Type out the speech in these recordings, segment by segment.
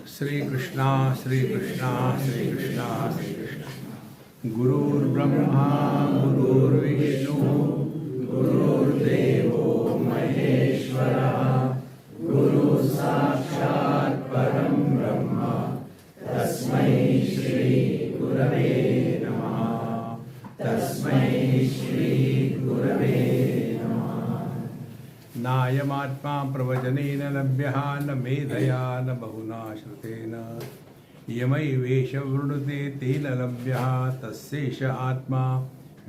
Shri Krishna, Shri Krishna, Shri Krishna, Shri Krishna. Gurur Brahma, Gurur Vishnu, Gurur Devo Maheshwara, Guru Sakshat Param Brahma, Tasmai Shri Gurave Namaha, Tasmai Shri Gurave Namaha. Nayamatma Pravajanena Labhyaha Na Medhaya Na Bahuna Shrutena Yamai Vesha Vrudate Tena Labhyaha Tassesha Atma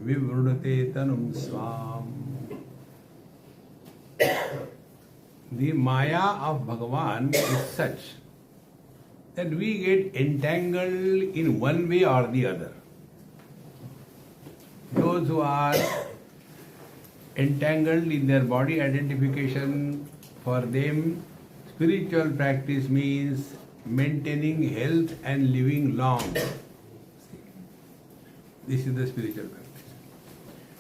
Vivrudate Tanum Swam. The Maya of Bhagavan is such that we get entangled in one way or the other. Those who are entangled in their body identification, for them spiritual practice means maintaining health and living long. This is the spiritual practice.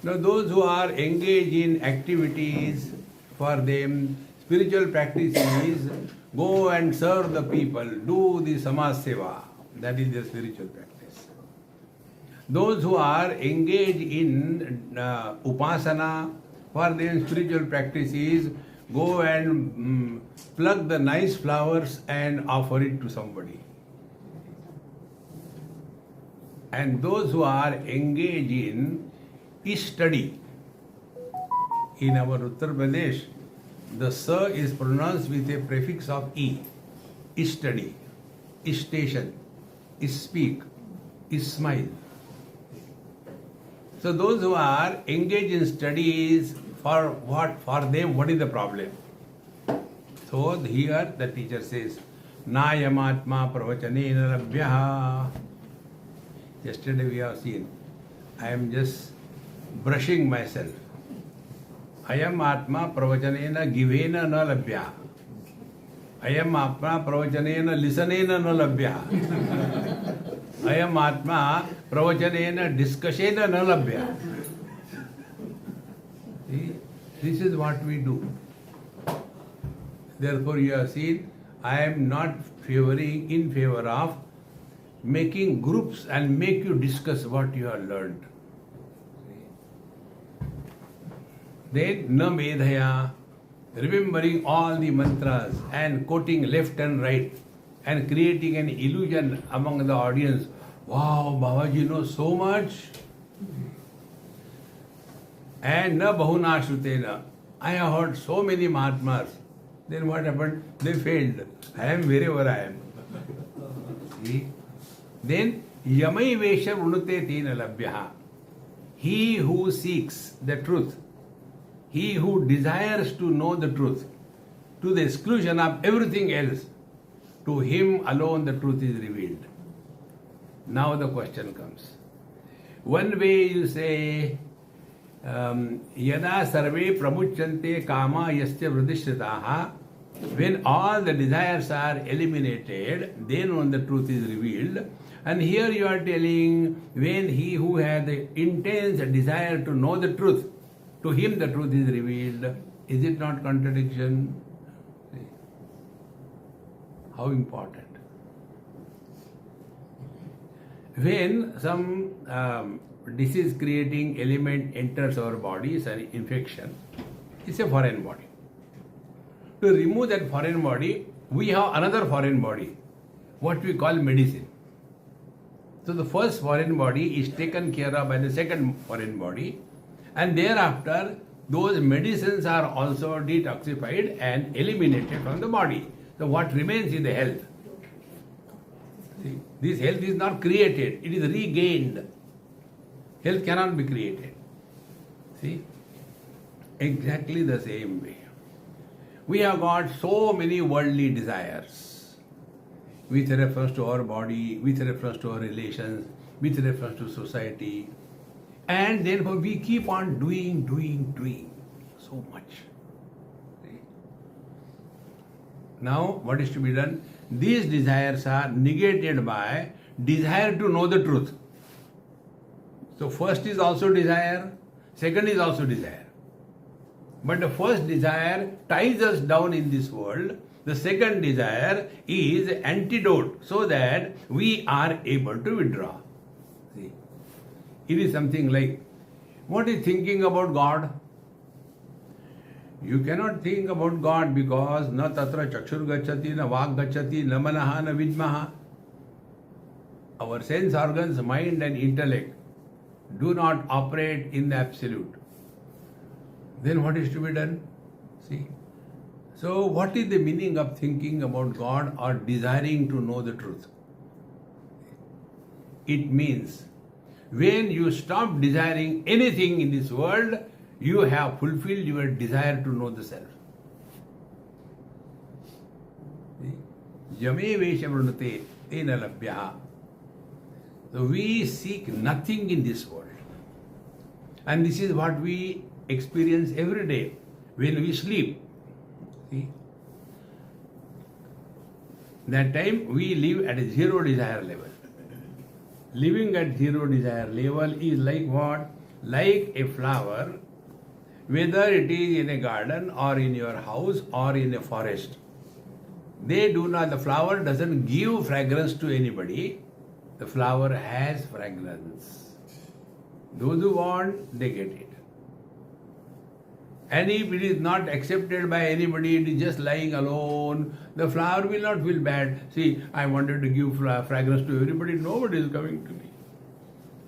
Now those who are engaged in activities, for them spiritual practice is go and serve the people, do the samaj seva. That is their spiritual practice. Those who are engaged in upasana, for them spiritual practice is go and pluck the nice flowers and offer it to somebody. And those who are engaged in study, in our Uttar Pradesh, the sa is pronounced with a prefix of e. Study, station, speak, smile. So those who are engaged in studies, for what? For them, what is the problem? So here the teacher says, Nayamatma pravachanena labhyaha. Yesterday we have seen, I am just brushing myself. Ayam atma pravachanena givena na labhyaha. Ayam atma pravachanena listenena na labhyaha. Ayam atma pravachanena discussena na labhyaha. This is what we do. Therefore you have seen, I am not in favor of making groups and make you discuss what you have learned. Then na medhaya, remembering all the mantras and quoting left and right and creating an illusion among the audience. Wow, Babaji knows so much. And na bahuna shrutena. I have heard so many Mahatmas. Then what happened? They failed. I am wherever I am. See? Then yamai vesha vrunute tena labhyaha. He who seeks the truth, he who desires to know the truth, to the exclusion of everything else, to him alone the truth is revealed. Now the question comes. One way you say, Yada sarve pramuchante kama yasya vridishritaha. When all the desires are eliminated, then when the truth is revealed. And here you are telling, when he who has the intense desire to know the truth, to him the truth is revealed. Is it not contradiction? How important. when some disease creating element enters our body, it's an infection, it's a foreign body. To remove that foreign body, we have another foreign body, what we call medicine. So the first foreign body is taken care of by the second foreign body, and thereafter those medicines are also detoxified and eliminated from the body. So what remains is the health. See, this health is not created, it is regained. Health cannot be created. See, exactly the same way. We have got so many worldly desires with reference to our body, with reference to our relations, with reference to society. And therefore we keep on doing so much. See? Now what is to be done? These desires are negated by desire to know the truth. So first is also desire, second is also desire. But the first desire ties us down in this world. The second desire is antidote so that we are able to withdraw. See, it is something like, what is thinking about God? You cannot think about God because na tatra chakshur gacchati, na vak gacchati, na manaha, na vidmaha. Our sense organs, mind and intellect do not operate in the absolute. Then what is to be done? See. So what is the meaning of thinking about God or desiring to know the truth? It means when you stop desiring anything in this world, you have fulfilled your desire to know the self. Yame veshamrunate tena labhyaha. So we seek nothing in this world. And this is what we experience every day when we sleep. See? That time we live at a zero desire level. Living at zero desire level is like what? Like a flower, whether it is in a garden or in your house or in a forest. The flower doesn't give fragrance to anybody. The flower has fragrance. Those who want, they get it. And if it is not accepted by anybody, it is just lying alone, the flower will not feel bad. See, I wanted to give fragrance to everybody, nobody is coming to me.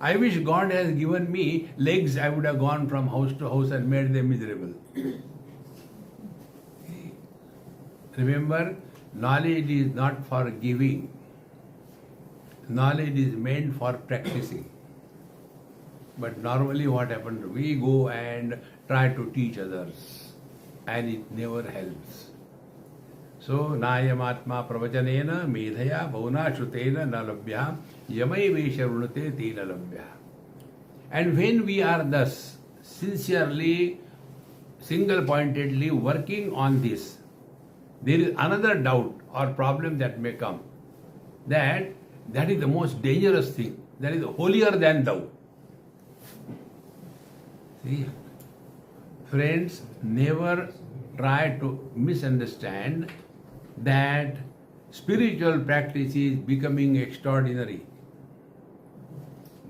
I wish God has given me legs, I would have gone from house to house and made them miserable. Remember, knowledge is not for giving. Knowledge is meant for practicing. But normally what happens? We go and try to teach others, and it never helps. So, nayamatma pravachanena medhaya bhavana shrutena nalabhya yamai vesha vrunate tena labhya. And when we are thus sincerely, single-pointedly working on this, there is another doubt or problem that may come. That is the most dangerous thing. That is holier than thou. See, friends, never try to misunderstand that spiritual practice is becoming extraordinary.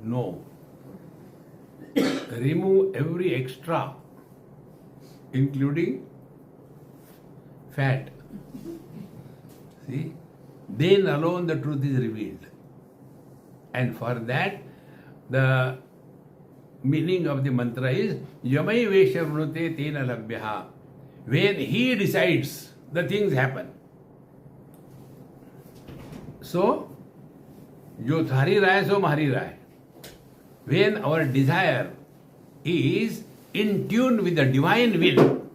No. Remove every extra, including fat. See, then alone the truth is revealed. And for that, the meaning of the mantra is Yamai Vesha Vrunate Tena Labhyaha. When he decides, the things happen. So, Jo Thari Rai So Mahari Rai. When our desire is in tune with the divine will,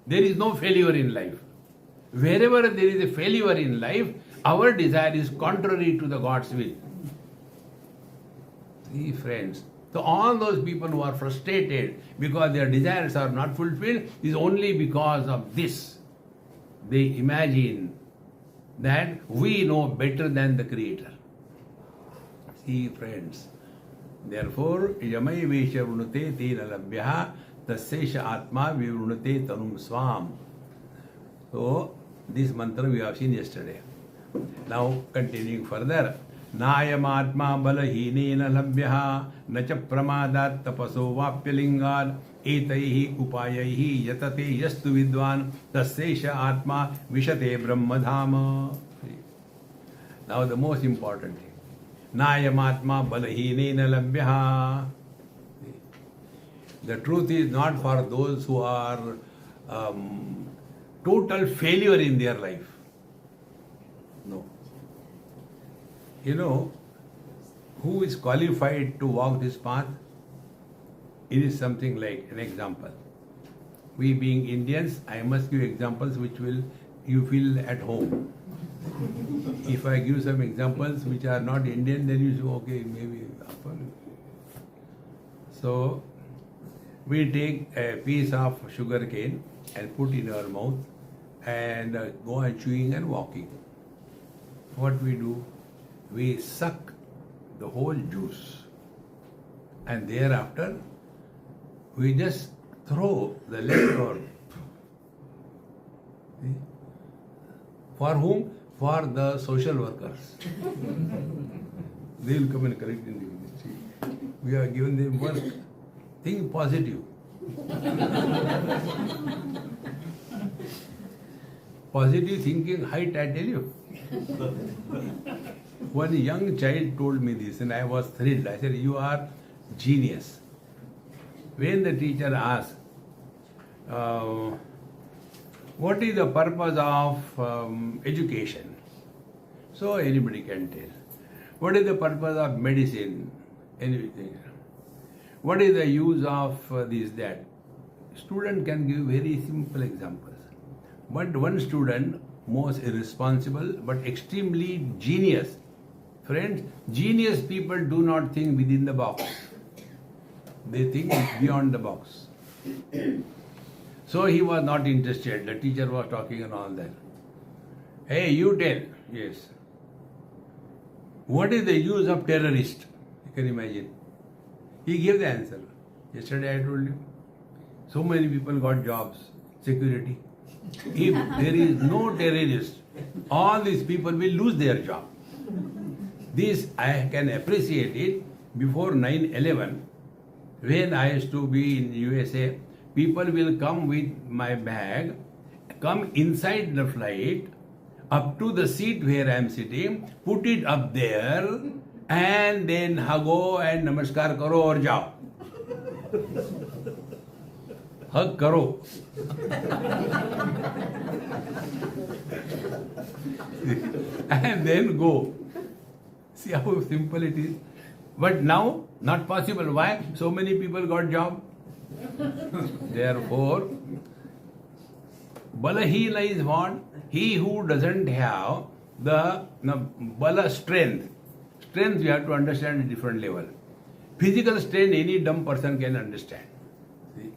there is no failure in life. Wherever there is a failure in life, our desire is contrary to the God's will. See, friends, so all those people who are frustrated because their desires are not fulfilled is only because of this. They imagine that we know better than the Creator. See, friends, therefore, Yamai Vesha Vrunate Tena Labhyaha Tassesha Atma Vivrunate Tanum Swam. So, this mantra we have seen yesterday. Now, continuing further. नायमात्मा बलहीनेन लभ्यः न च प्रमादात् तपसो वाप्यलिंगात् एतैः उपायैः यतते यस्तु विद्वान् तस्यैष आत्मा विशते Brahmadham. Now the most important thing. Nayamatma balahinena labhyaha. The truth is not for those who are total failure in their life. No. You know, who is qualified to walk this path? It is something like an example. We being Indians, I must give examples which will you feel at home. If I give some examples which are not Indian, then you say, okay, maybe. So, we take a piece of sugar cane and put in our mouth and go on chewing and walking. What we do? We suck the whole juice and thereafter we just throw the leftover. For whom? For the social workers. They will come and collect in the ministry. We have given them work. Think positive. Positive thinking height, I tell you. One young child told me this and I was thrilled. I said, you are genius. When the teacher asked, what is the purpose of education? So anybody can tell. What is the purpose of medicine? Anything. What is the use of this, that? Student can give very simple examples. But one student, most irresponsible but extremely genius. Friends, genius people do not think within the box. They think beyond the box. So he was not interested. The teacher was talking and all that. Hey, you tell. Yes. What is the use of terrorist? You can imagine. He gave the answer. Yesterday I told you. So many people got jobs. Security. If there is no terrorist, all these people will lose their job. This I can appreciate it. Before 9/11, when I used to be in USA, people will come with my bag, come inside the flight, up to the seat where I am sitting, put it up there, and then go and namaskar karo aur jao. Hug karo. And then go. See how simple it is. But now, not possible. Why? So many people got job. Therefore, balahina is what? He who doesn't have the bala strength. Strength you have to understand at different level. Physical strength any dumb person can understand. See?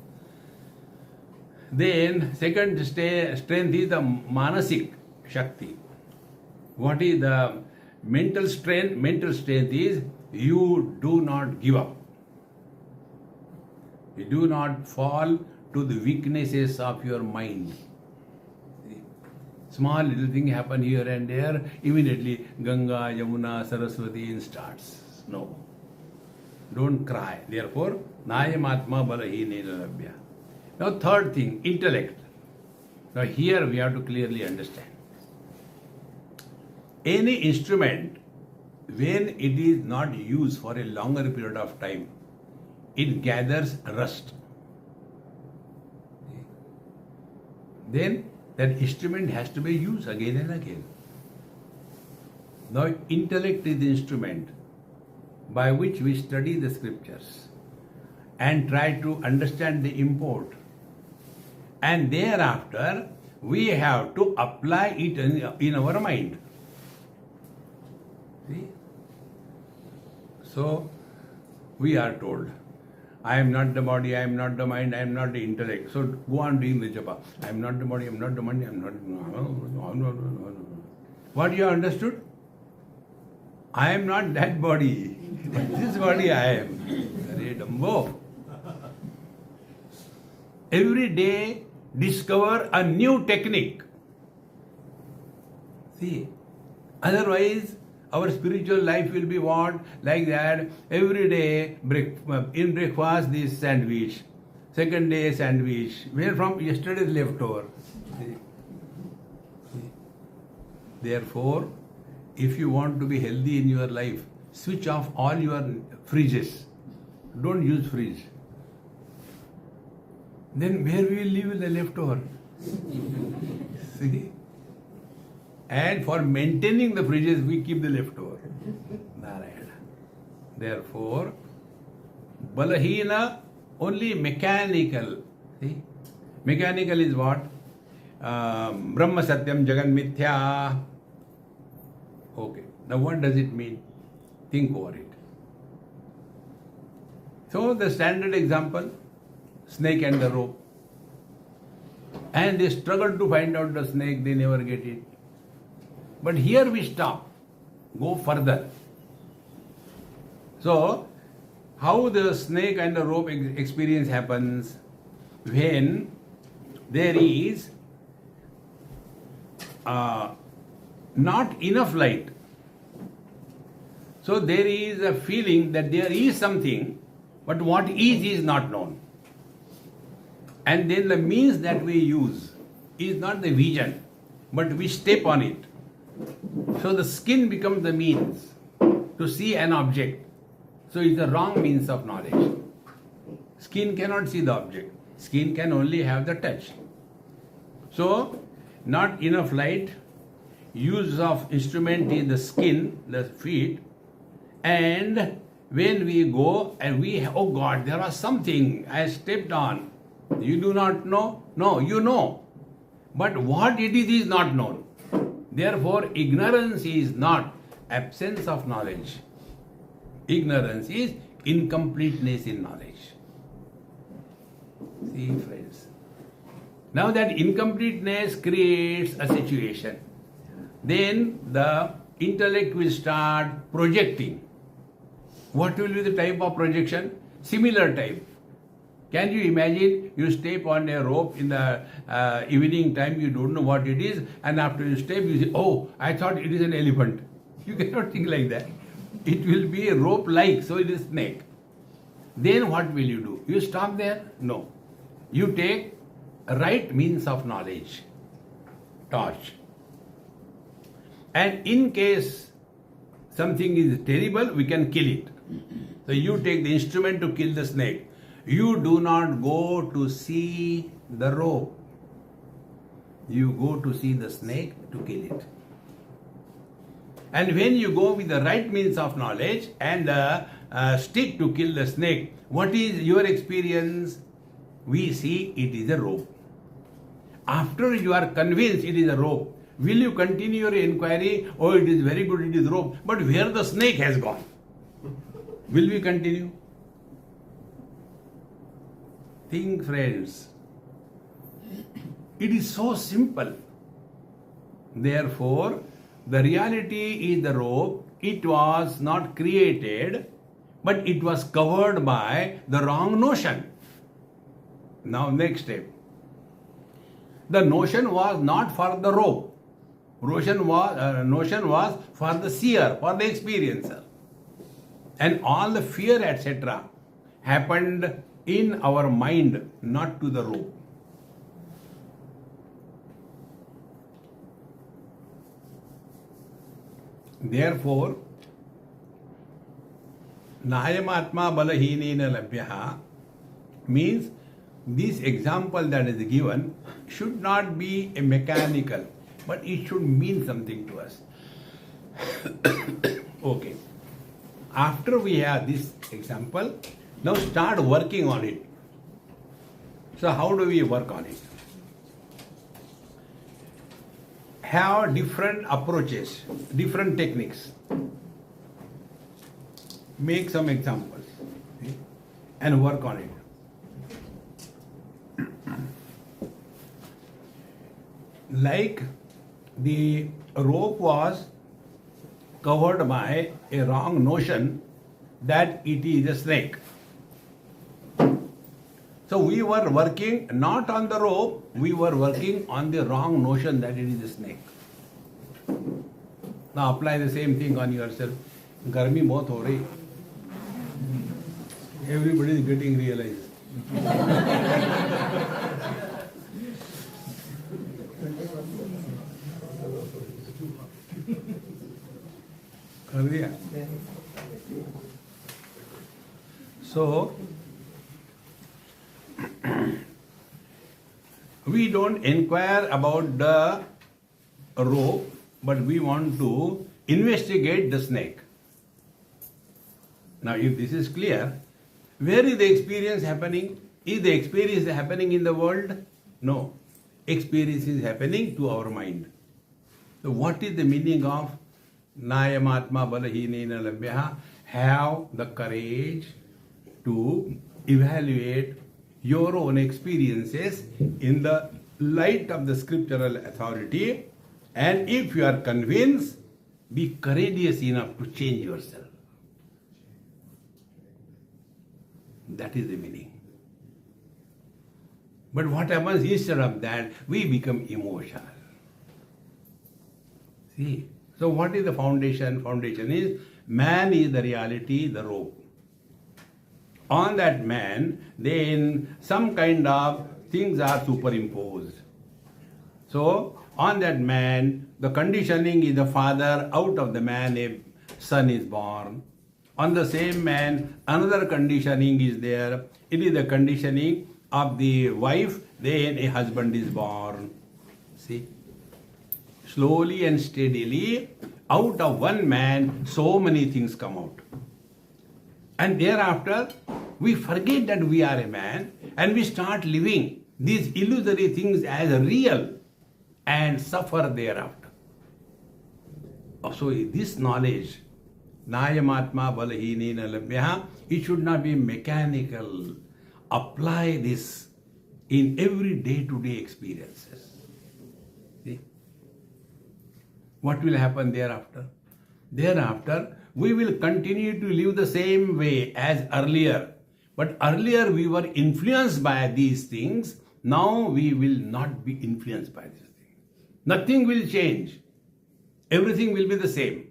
Then second strength is the manasik shakti. What is the mental strength? Mental strength is you do not give up. You do not fall to the weaknesses of your mind. Small little thing happen here and there, immediately Ganga, Yamuna, Saraswati starts. No. Don't cry. Therefore, Nayamatma balahinena labhya. Now third thing, intellect. Now here we have to clearly understand. Any instrument, when it is not used for a longer period of time, it gathers rust. Then that instrument has to be used again and again. Now intellect is the instrument by which we study the scriptures and try to understand the import. And thereafter we have to apply it in our mind. See? So we are told, I am not the body, I am not the mind, I am not the intellect. So go on doing the japa. I am not the body, I am not the mind, I am not. What you have understood? I am not that body. This body I am. Hare Dambo. Every day discover a new technique. See, otherwise Our spiritual life will be what? Like that. Every day, in breakfast, this sandwich. Second day, sandwich. Where from yesterday's leftover. Therefore, if you want to be healthy in your life, switch off all your fridges. Don't use fridge. Then where will you live with the leftover? See? And for maintaining the fridges, we keep the leftover. Narayana. Therefore, balahina, only mechanical. See? Mechanical is what? Brahma Satyam Jagan Mithya. Okay. Now what does it mean? Think over it. So the standard example, snake and the rope. And they struggle to find out the snake, they never get it. But here we stop, go further. So, how the snake and the rope experience happens? When there is not enough light. So there is a feeling that there is something, but what is not known. And then the means that we use is not the vision, but we step on it. So the skin becomes the means to see an object. So it's the wrong means of knowledge. Skin cannot see the object. Skin can only have the touch. So, not enough light, use of instrument is the skin, the feet, and when we go and we, oh God, there was something I stepped on. You do not know? No, you know. But what it is not known. Therefore, ignorance is not absence of knowledge. Ignorance is incompleteness in knowledge. See, friends. Now that incompleteness creates a situation. Then the intellect will start projecting. What will be the type of projection? Similar type. Can you imagine you step on a rope in the evening time, you don't know what it is, and after you step, you say, oh, I thought it is an elephant. You cannot think like that. It will be a rope-like, so it is snake. Then what will you do? You stop there? No. You take right means of knowledge, torch. And in case something is terrible, we can kill it. So you take the instrument to kill the snake. You do not go to see the rope. You go to see the snake to kill it. And when you go with the right means of knowledge and the stick to kill the snake, what is your experience? We see it is a rope. After you are convinced it is a rope, will you continue your inquiry? Oh, it is very good, it is rope. But where the snake has gone? Will we continue? Think, friends. It is so simple. Therefore, the reality is the rope. It was not created, but it was covered by the wrong notion. Now, next step. The notion was not for the rope. Notion was for the seer, for the experiencer. And all the fear, etc., happened in our mind, not to the rope. Therefore, Nayamatma balahinena labhyaha means this example that is given should not be a mechanical, but it should mean something to us. Okay. After we have this example, now start working on it. So how do we work on it? Have different approaches, different techniques. Make some examples and work on it. Like the rope was covered by a wrong notion that it is a snake. So we were working not on the rope, we were working on the wrong notion that it is a snake. Now apply the same thing on yourself. गर्मी बहुत हो रही. Everybody is getting realized. कर दिया. So we don't inquire about the rope, but we want to investigate the snake. Now, if this is clear, where is the experience happening? Is the experience happening in the world? No. Experience is happening to our mind. So, what is the meaning of Nayamatma Balahinena Labhyaha? Have the courage to evaluate your own experiences in the light of the scriptural authority, and if you are convinced, be courageous enough to change yourself. That is the meaning. But what happens instead of that? We become emotional. See? So what is the foundation? Foundation is man is the reality, the rope. On that man, then some kind of things are superimposed. So on that man, the conditioning is the father, out of the man a son is born. On the same man, another conditioning is there. It is the conditioning of the wife, then a husband is born. See? Slowly and steadily, out of one man, so many things come out. And thereafter, we forget that we are a man and we start living these illusory things as real and suffer thereafter. So this knowledge, Nayamatma Balahinena Labhyaha, it should not be mechanical. Apply this in every day-to-day experiences. See? What will happen thereafter? Thereafter, we will continue to live the same way as earlier. But earlier we were influenced by these things. Now we will not be influenced by these things. Nothing will change. Everything will be the same.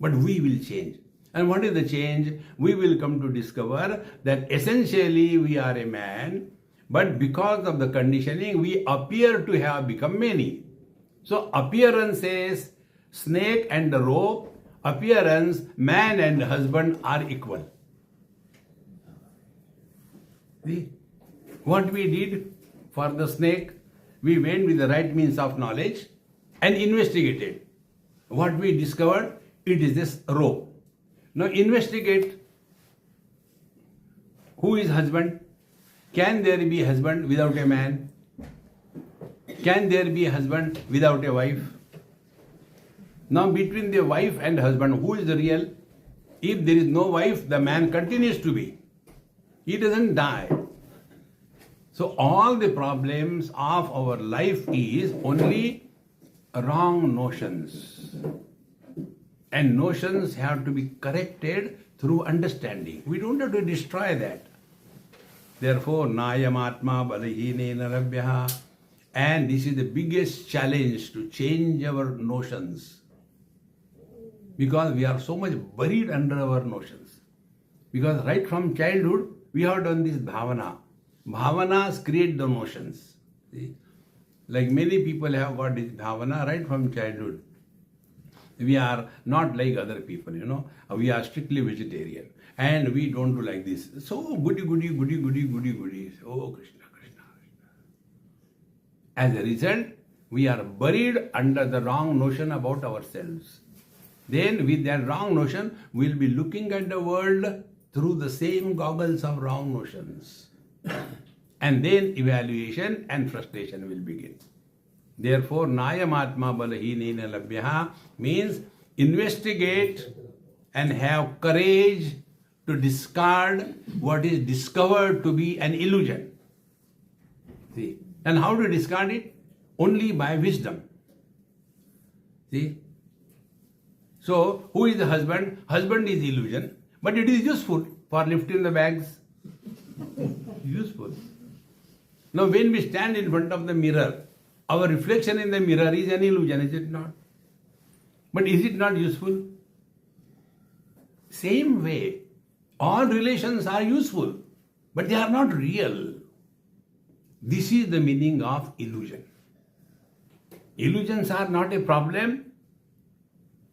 But we will change. And what is the change? We will come to discover that essentially we are a man, but because of the conditioning, we appear to have become many. So appearances, snake and the rope, appearance, man and husband are equal. See? What we did for the snake, we went with the right means of knowledge and investigated. What we discovered, it is this rope. Now investigate who is husband. Can there be a husband without a man? Can there be a husband without a wife? Now between the wife and husband, who is the real? If there is no wife, the man continues to be. He doesn't die. So all the problems of our life is only wrong notions. And notions have to be corrected through understanding. We don't have to destroy that. Therefore, Nayamatma Balahinena Labhyaha. And this is the biggest challenge, to change our notions. Because we are so much buried under our notions. Because right from childhood, we have done this bhavana. Bhavanas create the notions. See? Like many people have got this bhavana right from childhood. We are not like other people, We are strictly vegetarian. And we don't do like this. So goody. Oh, Krishna. As a result, we are buried under the wrong notion about ourselves. Then with that wrong notion, we'll be looking at the world through the same goggles of wrong notions. And then evaluation and frustration will begin. Therefore, Nayamatma Balahinena Labhyaha means investigate and have courage to discard what is discovered to be an illusion. See? And how to discard it? Only by wisdom. See? So, who is the husband? Husband is illusion, but it is useful for lifting the bags. Useful. Now, when we stand in front of the mirror, our reflection in the mirror is an illusion, is it not? But is it not useful? Same way, all relations are useful, but they are not real. This is the meaning of illusion. Illusions are not a problem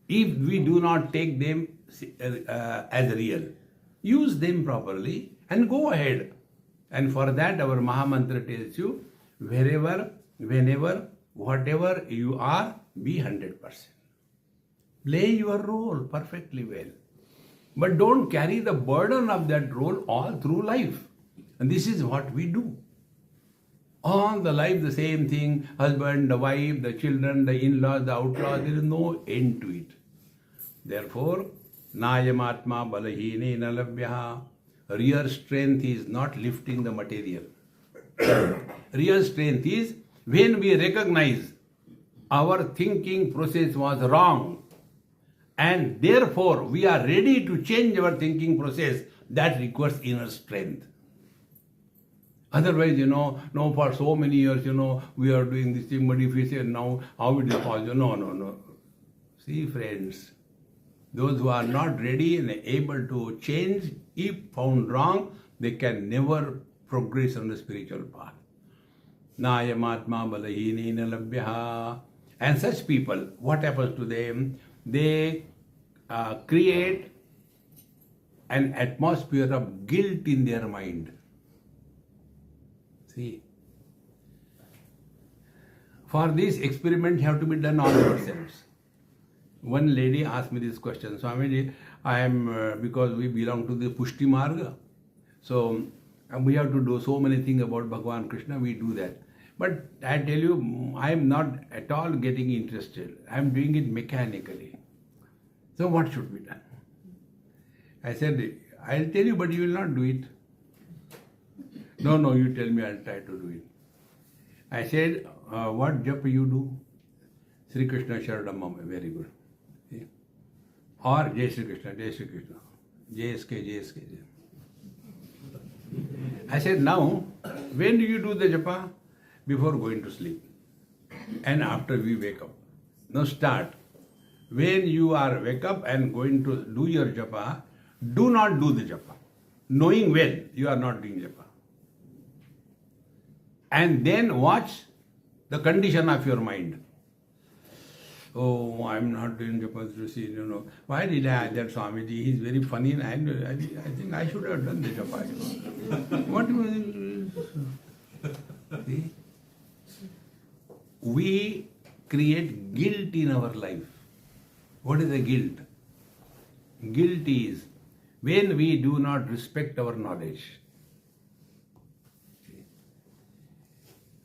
if we do not take them as real. Use them properly and go ahead. And for that our Mahamantra tells you, wherever, whenever, whatever you are, be 100%. Play your role perfectly well. But don't carry the burden of that role all through life. And this is what we do. All the life the same thing, husband, the wife, the children, the in-laws, the outlaws, there is no end to it. Therefore, Nayamatma balahine nalabhyaha. Real strength is not lifting the material. Real strength is when we recognize our thinking process was wrong, and therefore we are ready to change our thinking process. That requires inner strength. Otherwise, no, for so many years, we are doing this thing, but if we say now, how it is possible? No. See, friends, those who are not ready and able to change, if found wrong, they can never progress on the spiritual path. Nayamatma balahine nalabhyaha. And such people, what happens to them? They create an atmosphere of guilt in their mind. See, for this experiment have to be done on ourselves. One lady asked me this question, Swamiji, I am, because we belong to the Pushti Marga, so we have to do so many things about Bhagavan Krishna, we do that. But I tell you, I am not at all getting interested. I am doing it mechanically. So what should be done? I said, I'll tell you, but you will not do it. No, you tell me, I'll try to do it. I said, what japa you do? Sri Krishna Sharanam, very good. See? Or Jai Sri Krishna, Jai Sri Krishna, JSK. I said, now, when do you do the japa? Before going to sleep and after we wake up. Now start. When you are wake up and going to do your japa, do not do the japa, knowing well you are not doing japa. And then watch the condition of your mind. Oh, I'm not doing japa. Why did I ask that Swamiji? He's very funny and I think I should have done the japa. What see? We create guilt in our life. What is the guilt? Guilt is when we do not respect our knowledge.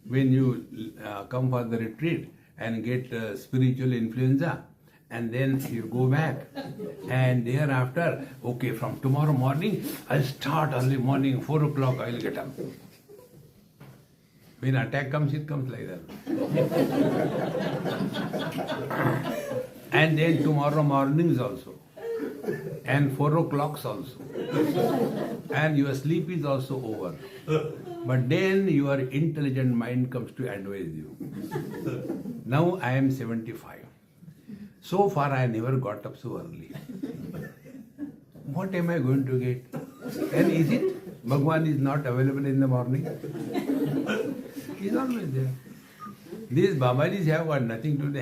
When you come for the retreat and get spiritual influenza, and then you go back, and thereafter, okay, from tomorrow morning, I'll start early morning, 4 o'clock, I'll get up. When attack comes, it comes like that. And then tomorrow mornings also. And 4 o'clocks also. And your sleep is also over. But then your intelligent mind comes to advise you. Now I am 75. So far I never got up so early. What am I going to get? And is it? Bhagwan is not available in the morning? He is always there. These Babajis have got nothing to do.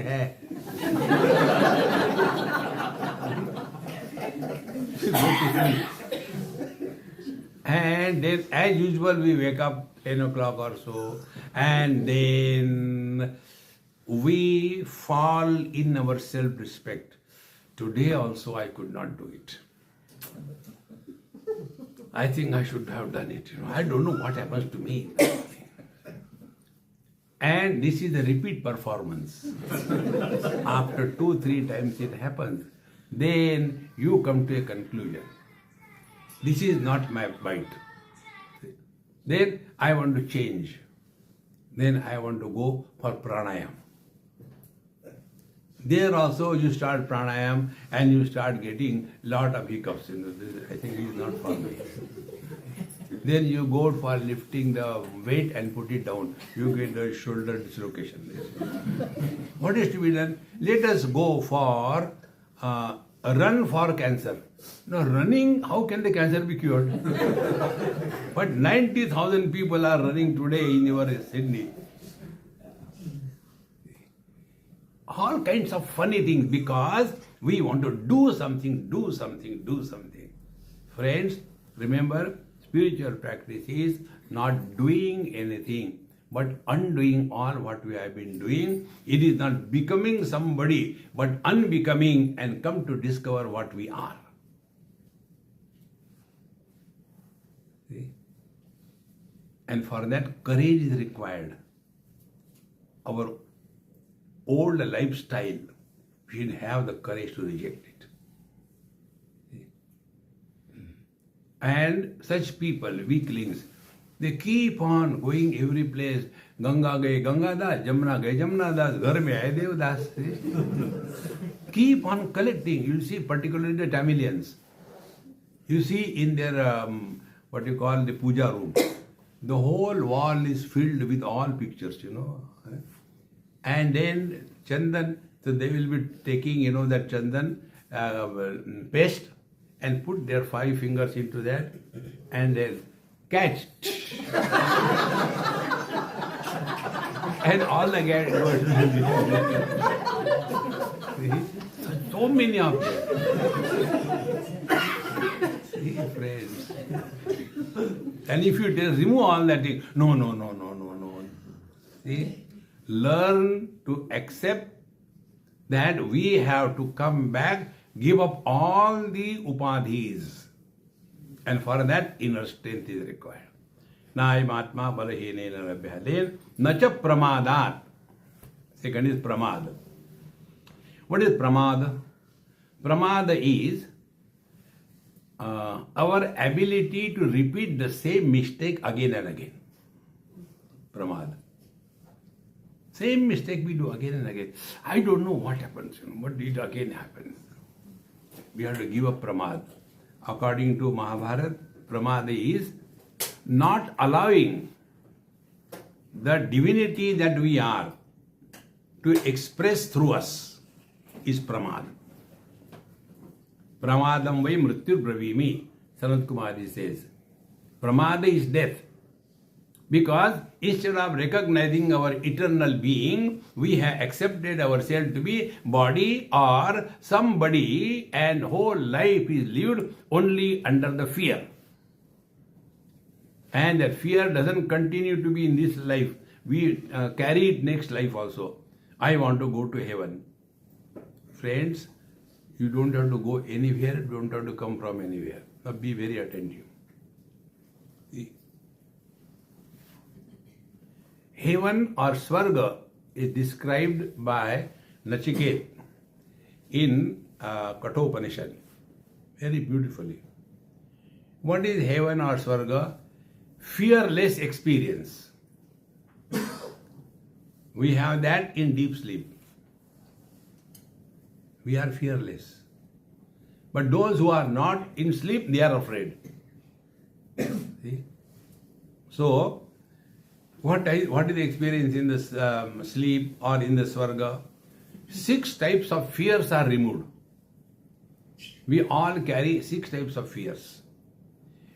And then as usual we wake up 10 o'clock or so, and then we fall in our self-respect. Today also I could not do it. I think I should have done it. I don't know what happens to me. And this is a repeat performance. After 2-3 times it happens. Then you come to a conclusion. This is not my bite. Then I want to change. Then I want to go for pranayam. There also you start pranayam and you start getting lot of hiccups. I think it is not for me. Then you go for lifting the weight and put it down. You get the shoulder dislocation. What is to be done? Let us go for a run for cancer. Now running, how can the cancer be cured? But 90,000 people are running today in your Sydney. All kinds of funny things because we want to do something. Friends, remember, spiritual practice is not doing anything, but undoing all what we have been doing. It is not becoming somebody, but unbecoming and come to discover what we are. See? And for that, courage is required. Our old lifestyle, we should have the courage to reject it. And such people, weaklings, they keep on going every place. Ganga gaye Ganga Das, Jamna gaye Jamna Das, Ghar mein aaye Dev Das. Keep on collecting. You see, particularly the Tamilians. You see in their, what you call the puja room, the whole wall is filled with all pictures, And then Chandan, so they will be taking, that Chandan paste and put their 5 fingers into that and then catch. And all the guys go. So many of them. See, friends. And if you remove all that, no. See? Learn to accept that we have to come back, give up all the upadhis. And for that, inner strength is required. Nayam atma balahenena labhyate nacha pramadat. Second is pramad. What is pramad? Pramad is our ability to repeat the same mistake again and again. Pramad. Same mistake we do again and again. I don't know what happens, but it again happens. We have to give up pramad. According to Mahabharata, pramad is not allowing the divinity that we are to express through us is pramad. Pramadam vai mrityu bravimi, Sanat Kumari says. Pramada is death. Because instead of recognizing our eternal being, we have accepted ourselves to be body or somebody, and whole life is lived only under the fear. And that fear doesn't continue to be in this life. We carry it next life also. I want to go to heaven. Friends, you don't have to go anywhere, you don't have to come from anywhere. Now be very attentive. See? Heaven or Swarga is described by Nachiket in Kathopanishad very beautifully. What is heaven or Swarga? Fearless experience. We have that in deep sleep. We are fearless. But those who are not in sleep, they are afraid. See? So, what is the experience in this sleep or in the Swarga? 6 types of fears are removed. We all carry 6 types of fears.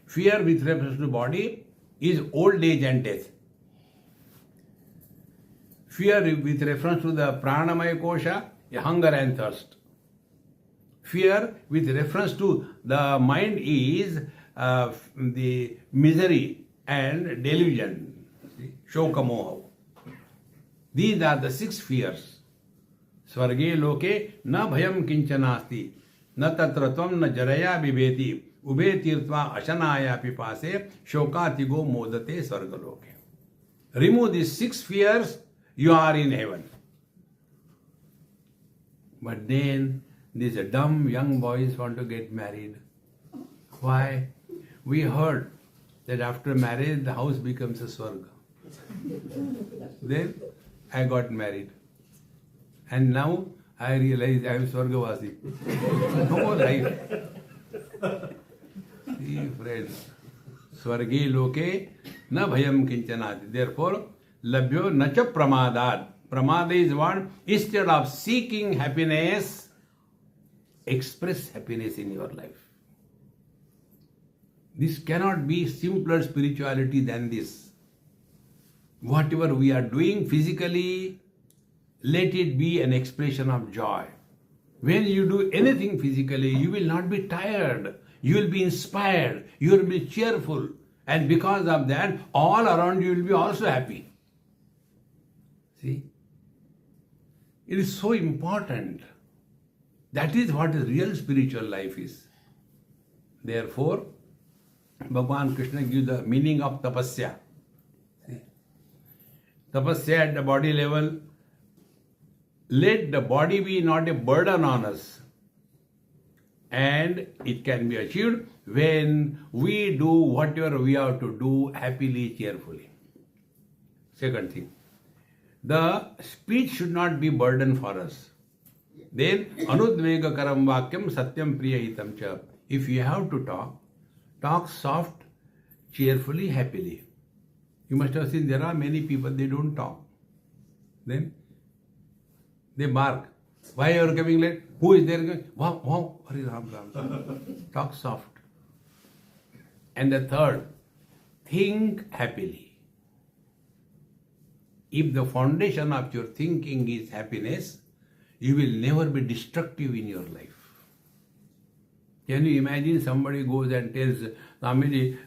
Fear with reference to body is old age and death. Fear with reference to the pranamaya kosha, hunger and thirst. Fear with reference to the mind is the misery and delusion. Shokamoha. These are the 6 fears. Swarge loke na bhayam kinchanasti, na tatratvam na jaraya viveti, ube tirtva ashanaya pipase, shokatigo modate swargaloke. Remove these 6 fears, you are in heaven. But then these dumb young boys want to get married. Why? We heard that after marriage the house becomes a swarga. Then I got married. And now I realize I am Swargavasi. No more life. See, friends. Swarge loke na bhayam kinchanati. Therefore, labhyo na cha pramadat. Pramada is what? Instead of seeking happiness, express happiness in your life. This cannot be simpler spirituality than this. Whatever we are doing physically, let it be an expression of joy. When you do anything physically, you will not be tired. You will be inspired. You will be cheerful. And because of that, all around you will be also happy. See? It is so important. That is what the real spiritual life is. Therefore, Bhagavan Krishna gives the meaning of tapasya. See? Tapasya at the body level. Let the body be not a burden on us. And it can be achieved when we do whatever we have to do happily, cheerfully. Second thing, the speech should not be burden for us. Then, anudvega karam vakyam satyam priya hitam cha. If you have to talk, talk soft, cheerfully, happily. You must have seen there are many people, they don't talk. Then, they bark. Why you are coming late? Who is there? Wow, wow, Hari Ram Ram. Talk soft. And the third, think happily. If the foundation of your thinking is happiness, you will never be destructive in your life. Can you imagine somebody goes and tells Swamiji,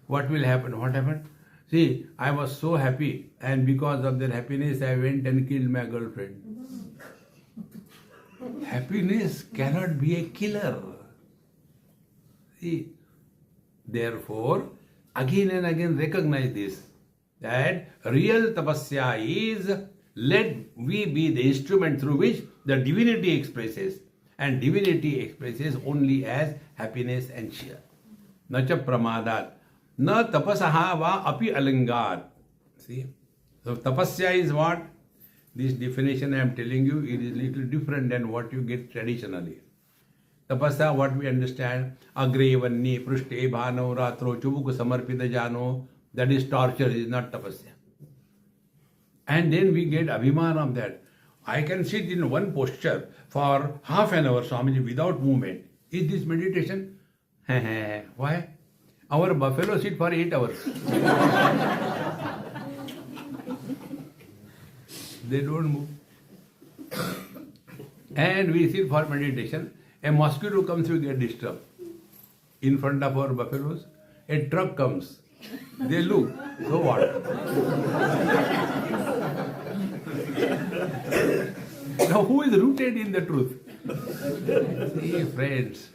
what will happen? What happened? See, I was so happy, and because of that happiness, I went and killed my girlfriend. Happiness cannot be a killer. See, therefore, again and again recognize this, that real tapasya is let we be the instrument through which the divinity expresses, and divinity expresses only as happiness and cheer. Na cha pramadat, na tapasaha va api alingat. See, so tapasya is what? This definition I am telling you, it is little different than what you get traditionally. Tapasya, what we understand, agre vanni prushte bhano ratro chubuk samarpita jano, that is torture, is not tapasya. And then we get abhiman of that. I can sit in one posture for half an hour, Swamiji, without movement. Is this meditation? Why? Our buffalo sit for 8 hours. They don't move. And we sit for meditation. A mosquito comes, we get disturbed. In front of our buffaloes, a truck comes. They look. So what? Now who is rooted in the truth? See, friends.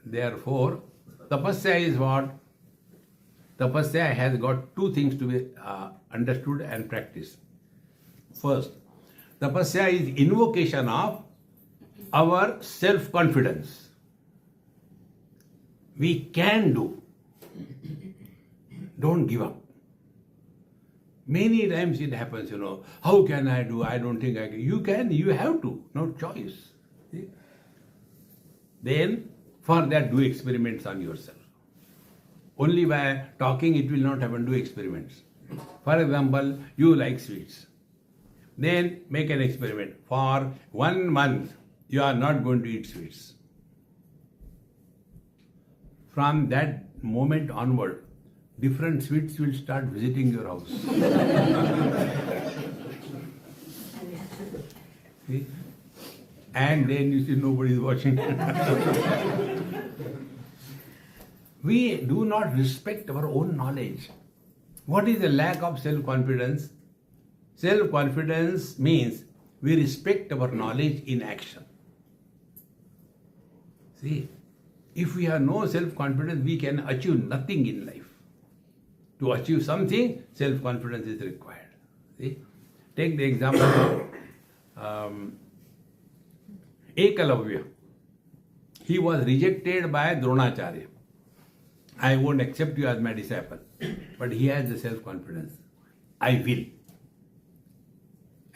Therefore, tapasya is what? Tapasya has got two things to be understood and practiced. First, tapasya is invocation of our self-confidence. We can do. Don't give up. Many times it happens, how can I do? I don't think I can. You can, you have to, no choice. See? Then, for that, do experiments on yourself. Only by talking it will not happen, do experiments. For example, you like sweets. Then make an experiment. For 1 month, you are not going to eat sweets. From that moment onward, different sweets will start visiting your house. See? And then you see nobody is watching. We do not respect our own knowledge. What is the lack of self-confidence? Self-confidence means we respect our knowledge in action. See, if we have no self-confidence, we can achieve nothing in life. To achieve something, self-confidence is required. See? Take the example of Ekalavya. He was rejected by Dronacharya. I won't accept you as my disciple. But he has the self-confidence. I will.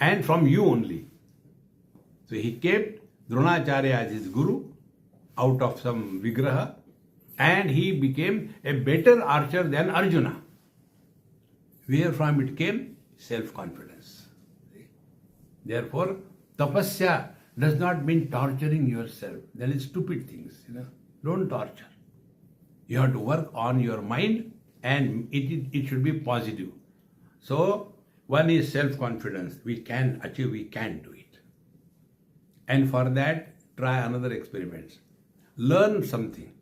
And from you only. So he kept Dronacharya as his guru out of some vigraha. and he became a better archer than Arjuna. Where from it came? Self-confidence. Therefore, tapasya does not mean torturing yourself. That is stupid things. Don't torture. You have to work on your mind, and it should be positive. So, one is self-confidence. We can achieve, we can do it. And for that, try another experiment. Learn something.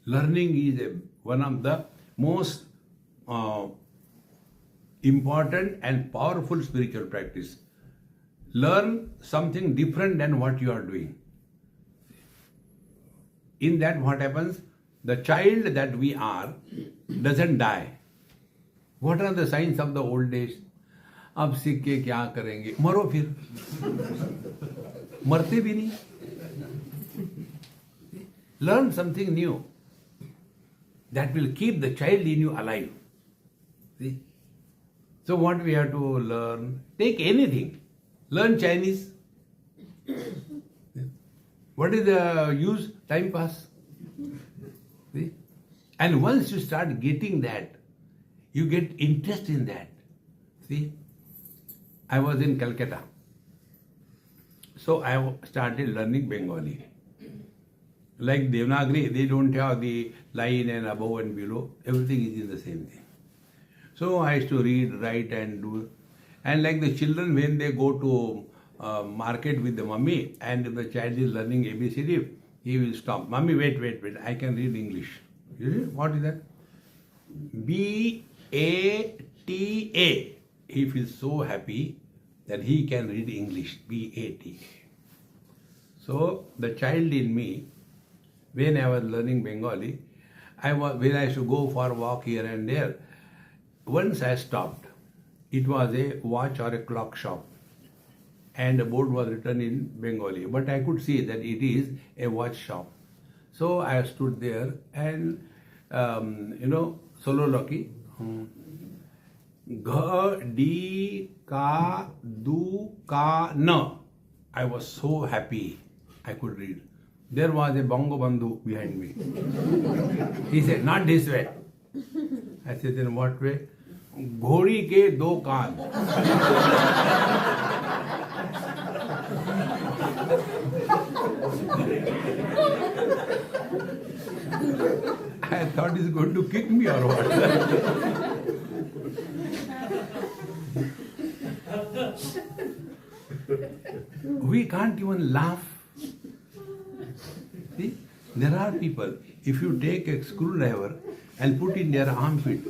Learning is one of the most important and powerful spiritual practice. Learn something different than what you are doing. In that, what happens? The child that we are doesn't die. What are the signs of the old days? अब सीख के क्या करेंगे? मरो फिर. मरते भी नहीं. Learn something new. That will keep the child in you alive. See? So what we have to learn? Take anything. Learn Chinese. What is the use? Time pass. See? And once you start getting that, you get interest in that. See? I was in Calcutta. So I started learning Bengali. Like Devanagari, they don't have the line and above and below. Everything is in the same thing. So I used to read, write and do. And like the children, when they go to market with the mummy and if the child is learning ABCD, he will stop. Mummy, wait. I can read English. What is that? B-A-T-A. He feels so happy that he can read English. B-A-T-A. So the child in me, when I was learning Bengali, when I used to go for a walk here and there, once I stopped. It was a watch or a clock shop, and the board was written in Bengali, but I could see that it is a watch shop. So I stood there and, Sololoquy, Gha, Di, Ka, Du, Ka, Na. I was so happy I could read. There was a Bongo Bandhu behind me. He said, not this way. I said, in what way? घोड़ी के दो कान. I thought he's going to kick me or what. We can't even laugh. See, there are people, if you take a screwdriver and put in their armpit,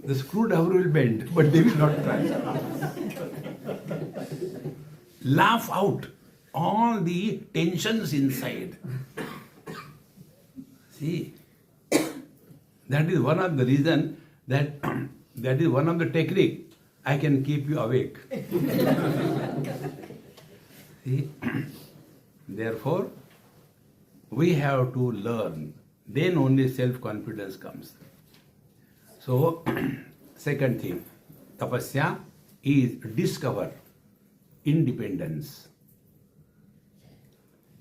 the screwdriver will bend, but they will not try. Laugh out all the tensions inside. See, that is one of the reason that is one of the technique I can keep you awake. See, therefore, we have to learn. Then only self-confidence comes. So, second thing, tapasya is discover independence.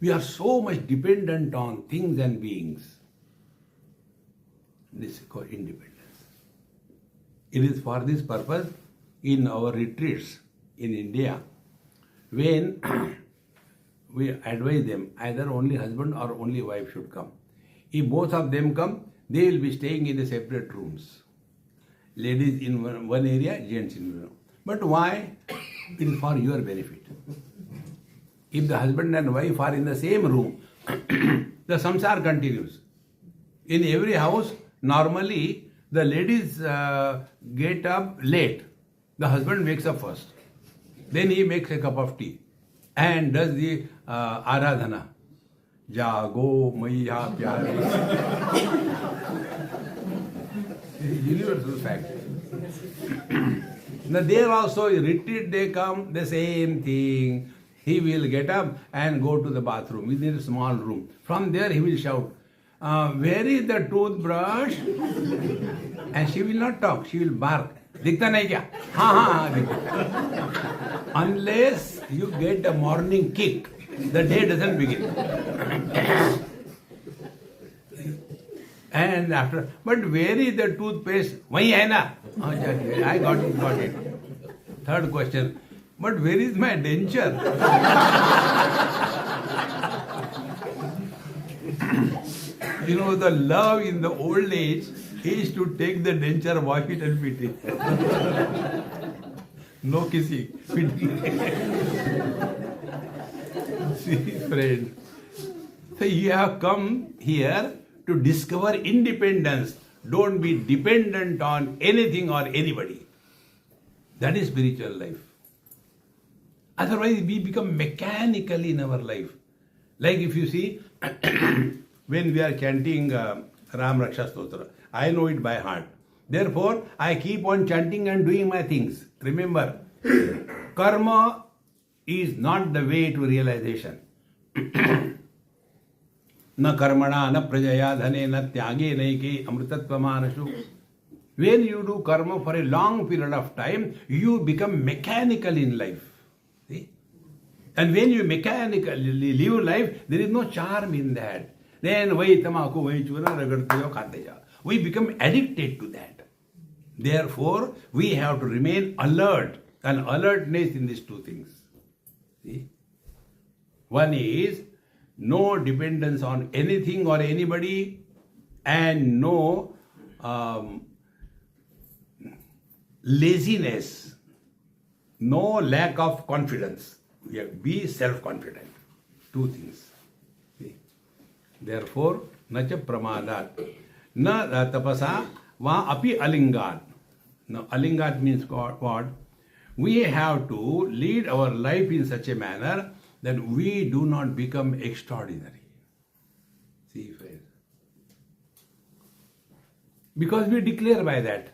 We are so much dependent on things and beings. This is called independence. It is for this purpose in our retreats in India, when we advise them either only husband or only wife should come. If both of them come, they will be staying in the separate rooms. Ladies in one area, gents in another. But why? It is for your benefit. If the husband and wife are in the same room, the samsar continues. In every house, normally the ladies get up late. The husband wakes up first. Then he makes a cup of tea and does the aradhana. Jago Maiya Pyare. Universal fact. Now there also, retreat they come, the same thing. He will get up and go to the bathroom within a small room. From there he will shout, where is the toothbrush? And she will not talk, she will bark. Dikhta nahi kya? Ha. Unless you get a morning kick, the day doesn't begin. And after, but where is the toothpaste? Wahi hai na? Oh, yeah, I got it. Third question, but where is my denture? You know, the love in the old age is to take the denture, wash it and fit it. No kissing. See, friend. So you have come here to discover independence. Don't be dependent on anything or anybody. That is spiritual life. Otherwise, we become mechanical in our life. Like if you see, when we are chanting Ram Raksha Stotra, I know it by heart. Therefore, I keep on chanting and doing my things. Remember, karma is not the way to realization. Na karmana, na prajaya dhane, na tyage naike amritatvamanashu. When you do karma for a long period of time, you become mechanical in life. See? And when you mechanically live life, there is no charm in that. Then vahi tamaku, vahi chura, ragadte jao, khate jao. We become addicted to that. Therefore, we have to remain alert, and alertness in these two things. See? One is no dependence on anything or anybody, and no laziness, no lack of confidence. Be self-confident. Two things. See? Therefore, nacha pramadat, na tapasa va api alingat. Now, alingat means what? We have to lead our life in such a manner that we do not become extraordinary. See, friends. Because we declare by that.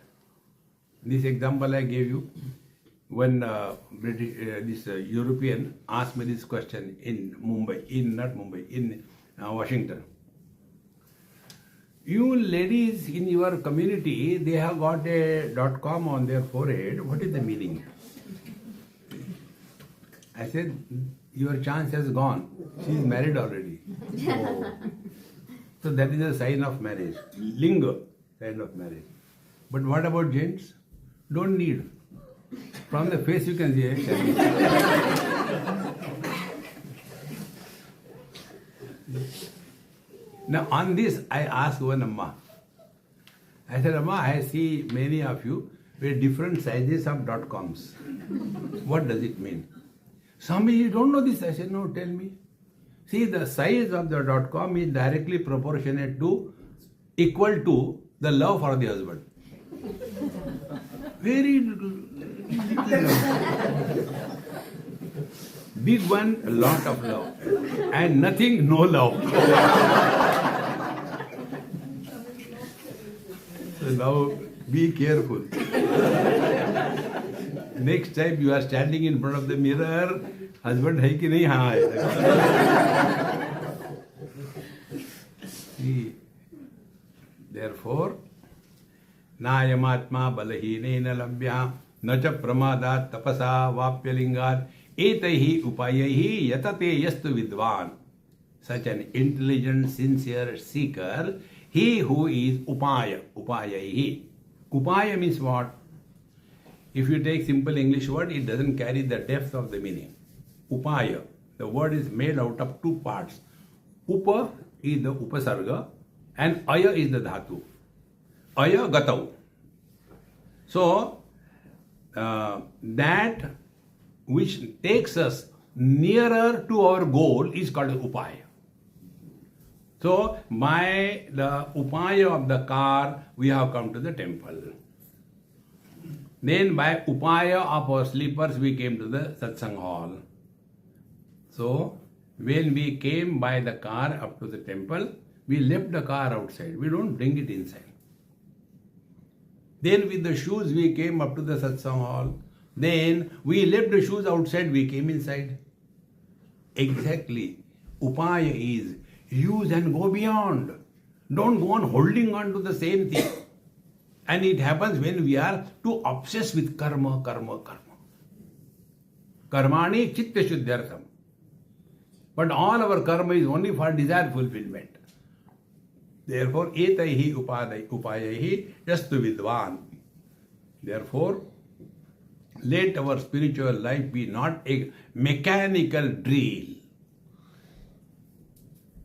This example I gave you, when this European asked me this question in Washington. You ladies in your community, they have got a .com on their forehead. What is the meaning? I said, your chance has gone. She is married already. Oh. So that is a sign of marriage. Linga, sign of marriage. But what about gents? Don't need. From the face you can see. Now on this, I asked one Amma. I said, Amma, I see many of you with different sizes of .coms. What does it mean? Somebody, you don't know this? I said, no, tell me. See, the size of the .com is directly proportionate to, equal to the love for the husband. Very big one, a lot of love. And nothing, no love. So now, be careful. Next time you are standing in front of the mirror, husband hai ki nahi? Haan. See, therefore, nayamatma balahinena labhya nacha pramadat tapasa vapyalingat etaihi upayaihi yatate yastu vidvan. Such an intelligent, sincere seeker, he who is upayaihi. Upaya means what? If you take simple English word, it doesn't carry the depth of the meaning. Upaya. The word is made out of two parts. Upa is the upasarga and aya is the dhatu. Aya gatau. So, that which takes us nearer to our goal is called upaya. So, by the upaya of the car, we have come to the temple. Then by upaya of our sleepers, we came to the satsang hall. So, when we came by the car up to the temple, we left the car outside. We don't bring it inside. Then with the shoes, we came up to the satsang hall. Then we left the shoes outside, we came inside. Exactly. Upaya is use and go beyond. Don't go on holding on to the same thing. And it happens when we are too obsessed with karma. Karmani chitta shuddhyartham. But all our karma is only for desire fulfillment. Therefore, etaihi upayahi yastu vidvan. Therefore, let our spiritual life be not a mechanical drill.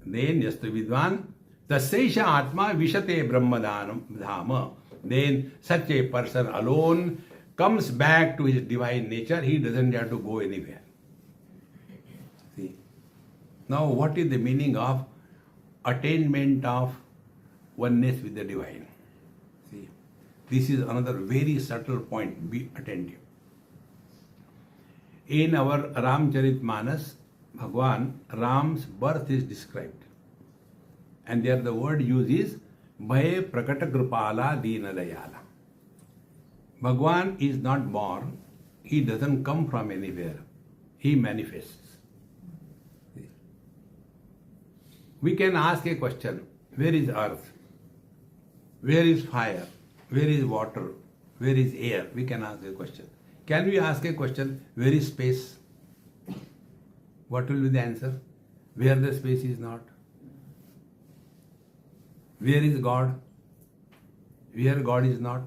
Then yastu vidvan tasyaisha atma vishate brahmadhama. Then such a person alone comes back to his divine nature. He doesn't have to go anywhere. See. Now, what is the meaning of attainment of oneness with the divine? See, this is another very subtle point. Be attentive. In our Ramcharitmanas, Bhagwan, Ram's birth is described. And there the word used is Bhaya Prakata Kripala Dina Dayala. Bhagwan is not born. He doesn't come from anywhere. He manifests. We can ask a question. Where is earth? Where is fire? Where is water? Where is air? We can ask a question. Can we ask a question? Where is space? What will be the answer? Where the space is not? Where is God? Where God is not?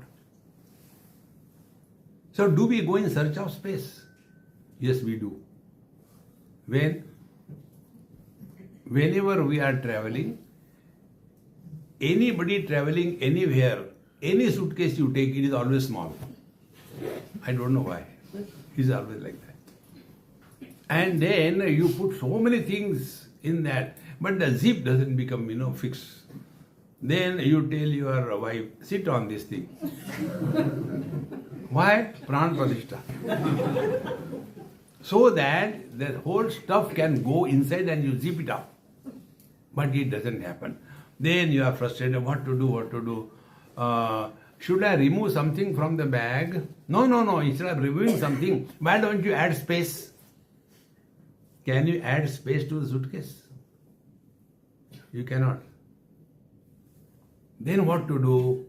So do we go in search of space? Yes, we do. Whenever we are traveling, anybody traveling anywhere, any suitcase you take, it is always small. I don't know why. It is always like that. And then you put so many things in that, but the zip doesn't become, fixed. Then you tell your wife, sit on this thing. Why? Pran Pradishta. So that the whole stuff can go inside and you zip it up. But it doesn't happen. Then you are frustrated, what to do. Should I remove something from the bag? No. Instead of removing something, why don't you add space? Can you add space to the suitcase? You cannot. Then what to do?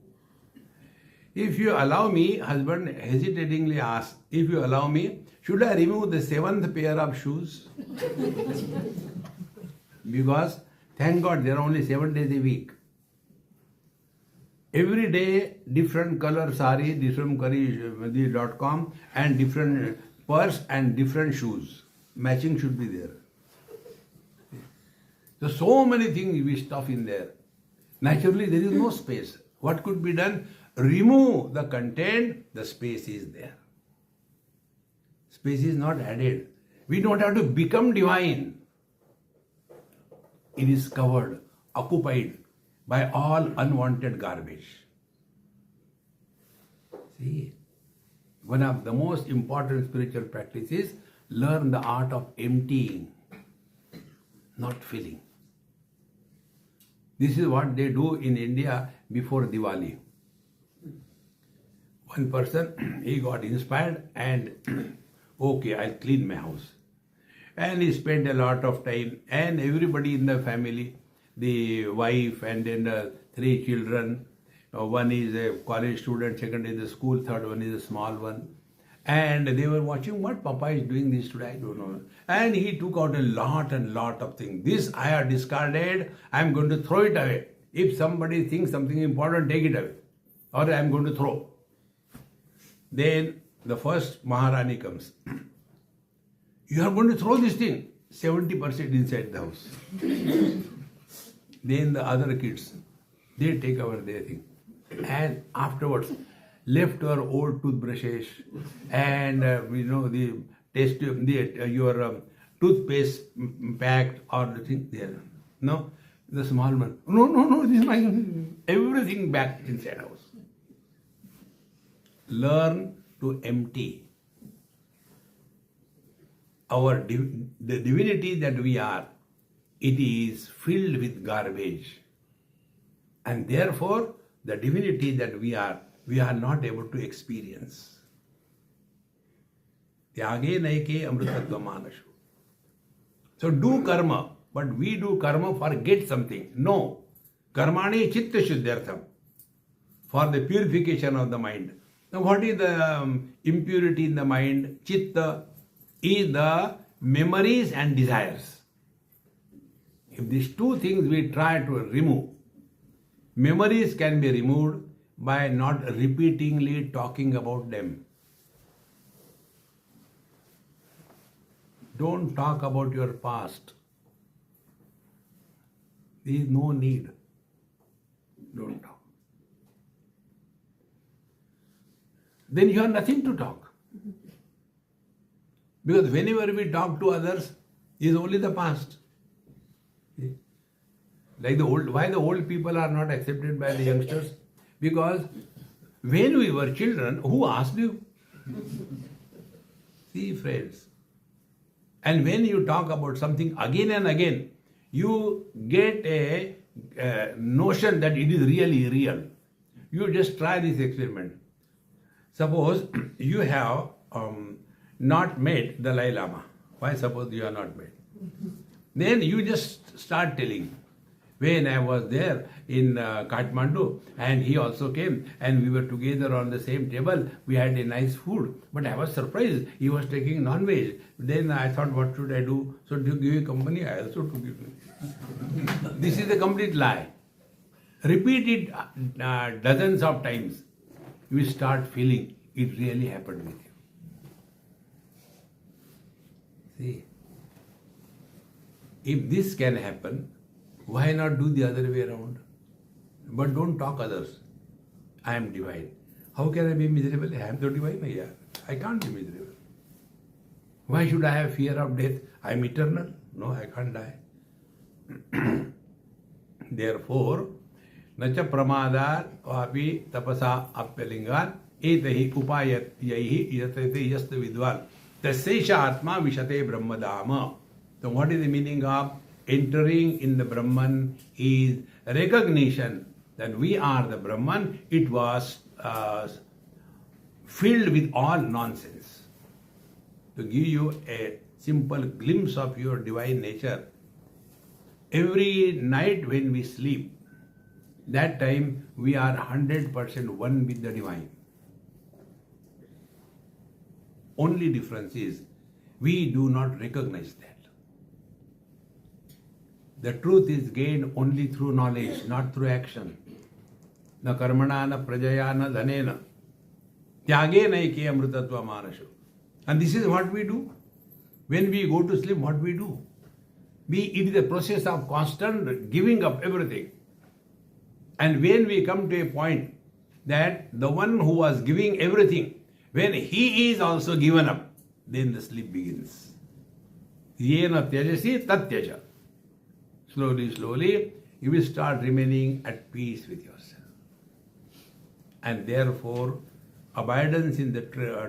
If you allow me, husband hesitatingly asks, if you allow me, should I remove the 7th pair of shoes? Because, thank God, there are only 7 days a week. Every day, different color sari, different curry.com and different purse and different shoes. Matching should be there. So many things we stuff in there. Naturally, there is no space. What could be done? Remove the content, the space is there. Space is not added. We don't have to become divine. It is covered, occupied by all unwanted garbage. See, one of the most important spiritual practices, learn the art of emptying, not filling. This is what they do in India before Diwali. One person, he got inspired and, okay, I'll clean my house. And he spent a lot of time, and everybody in the family, the wife and then the 3 children, one is a college student, second is a school, third one is a small one. And they were watching what Papa is doing this today, I don't know. And he took out a lot of things. This I have discarded, I am going to throw it away. If somebody thinks something important, take it away. Or I am going to throw. Then the first Maharani comes. You are going to throw this thing. 70% inside the house. Then the other kids, they take over their thing. And afterwards, leftover old toothbrushes and the taste your toothpaste packed or the thing there. No, the small one. No, this is my everything back inside house. Learn to empty. The divinity that we are, it is filled with garbage. And therefore, the divinity that we are not able to experience. Tyage naike amritatva manashu. So do karma, but we do karma for get something. No. Karmani chitta shuddhyartham. For the purification of the mind. Now what is the impurity in the mind? Chitta is the memories and desires. If these 2 things we try to remove, Memories can be removed by not repeatedly talking about them. Don't talk about your past. There is no need. Don't talk. Then you have nothing to talk. Because whenever we talk to others, is only the past. Like why the old people are not accepted by the youngsters? Because when we were children, who asked you? See, friends. And when you talk about something again and again, you get a notion that it is really real. You just try this experiment. Suppose you have not met the Dalai Lama. Why suppose you are not met? Then you just start telling. When I was there in Kathmandu and he also came and we were together on the same table, we had a nice food. But I was surprised, he was taking non-veg. Then I thought, what should I do? So to give you company, I also took you. This is a complete lie. Repeat it dozens of times. You will start feeling it really happened with you. See, if this can happen, why not do the other way around? But don't talk others. I am divine. How can I be miserable? I am so divine. Yeah. I can't be miserable. Why should I have fear of death? I am eternal. No, I can't die. Therefore, nacha pramadar vapi tapasa apyalingan etahi upayat yahi yatate yast vidwan tasesha atma vishate brahmadama. So what is the meaning of entering in the Brahman is recognition that we are the Brahman. It was filled with all nonsense. To give you a simple glimpse of your divine nature, every night when we sleep, that time we are 100% one with the divine. Only difference is we do not recognize that. The truth is gained only through knowledge, not through action. Na karmana, na prajaya, na dhanena. Tyage naike amrutatva manashu. And this is what we do. When we go to sleep, what we do? It is a process of constant giving up everything. And when we come to a point that the one who was giving everything, when he is also given up, then the sleep begins. Yena tyajasi tat tyaja. Slowly, slowly, you will start remaining at peace with yourself. And therefore, abidance in the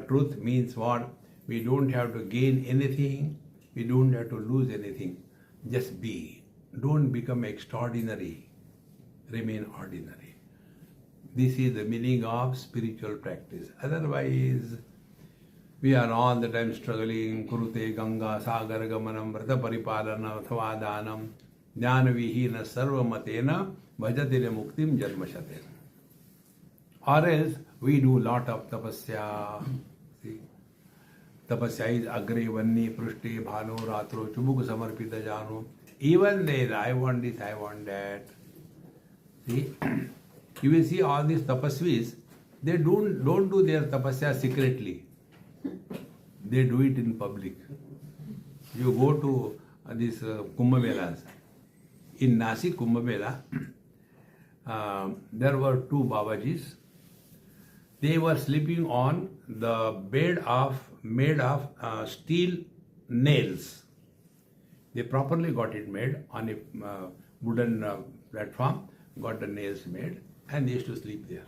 truth means what? We don't have to gain anything. We don't have to lose anything. Just be. Don't become extraordinary. Remain ordinary. This is the meaning of spiritual practice. Otherwise, we are all the time struggling. Kurute Ganga Sagar Gamanam Vrata Paripalana Thavadanam Jnana Vihina Sarva Matena Bhajatile Muktim Janmashate. Or else we do lot of tapasya. See? Tapasya is Agre Vanni Prushti Bhano Ratro Chubuk Samarpita Jano. Even there, I want this, I want that. See? You will see all these tapasvis, they don't do their tapasya secretly. They do it in public. You go to these Kumbh Melas. In Nasik Kumbh Mela, there were two Babajis. They were sleeping on the bed made of steel nails. They properly got it made on a wooden platform, got the nails made, and they used to sleep there.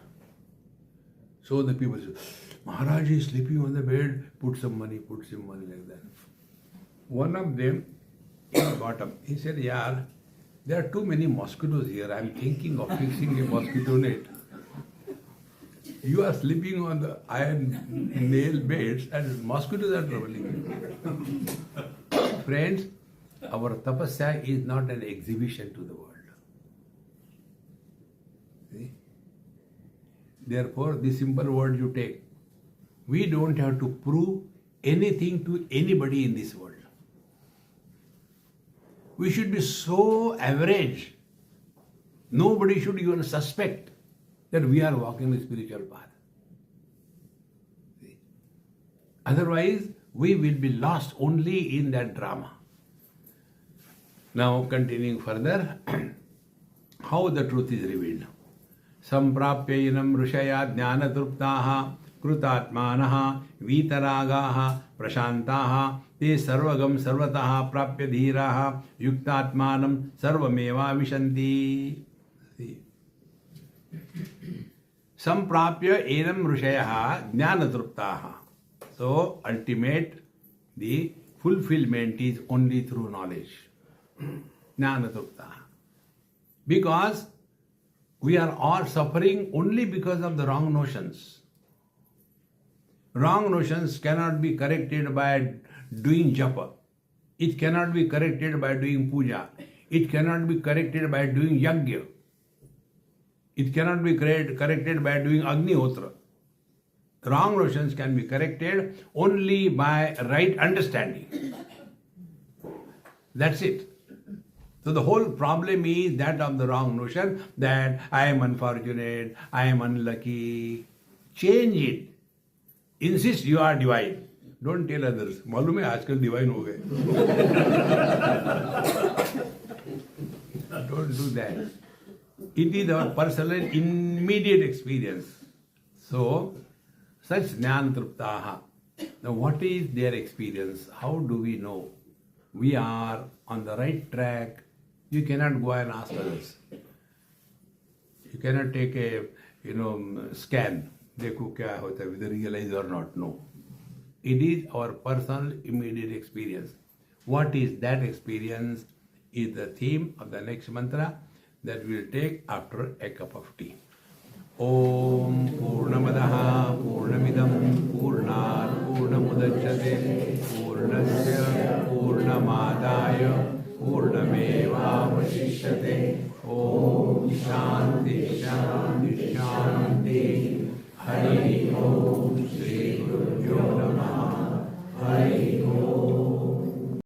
So the people said, Maharaj is sleeping on the bed, put some money like that. One of them got up. He said, yeah, there are too many mosquitoes here. I am thinking of fixing a mosquito net. You are sleeping on the iron nail beds and mosquitoes are troubling you. Friends, our tapasya is not an exhibition to the world. See? Therefore, this simple word you take. We don't have to prove anything to anybody in this world. We should be so average Nobody should even suspect that we are walking the spiritual path. Otherwise, we will be lost only in that drama. Now, continuing further, how the truth is revealed. Samprapya inam rishaya jnana truptaha कृतात्मानः वीतरागाः प्रशान्ताः ते सर्वगं सर्वतः प्राप्य धीराः युक्तात्मानं सर्वमेवाविशन्ति. संप्राप्य एनं ऋषयः ज्ञानतृप्ताः. So ultimate, the fulfillment is only through knowledge. Jnanatruप्ताः. Because we are all suffering only because of the wrong notions. Wrong notions cannot be corrected by doing japa. It cannot be corrected by doing puja. It cannot be corrected by doing yajna. It cannot be corrected by doing agnihotra. Wrong notions can be corrected only by right understanding. That's it. So the whole problem is that of the wrong notion, that I am unfortunate, I am unlucky. Change it. Insist you are divine. Don't tell others. मालूम है आजकल divine हो गए. Don't do that. It is our personal immediate experience. So, such jnanatruptaha. Now what is their experience? How do we know we are on the right track? You cannot go and ask others. You cannot take a scan. देखो क्या होता है, whether realize or not. No. It is our personal immediate experience. What is that experience is the theme of the next mantra that we will take after a cup of tea. Om Purnamadaha Purnamidam Purnat Purnamudachyate Purnasya Purnamadaya Purnamevavashishyate. Om Shanti Shanti Shanti.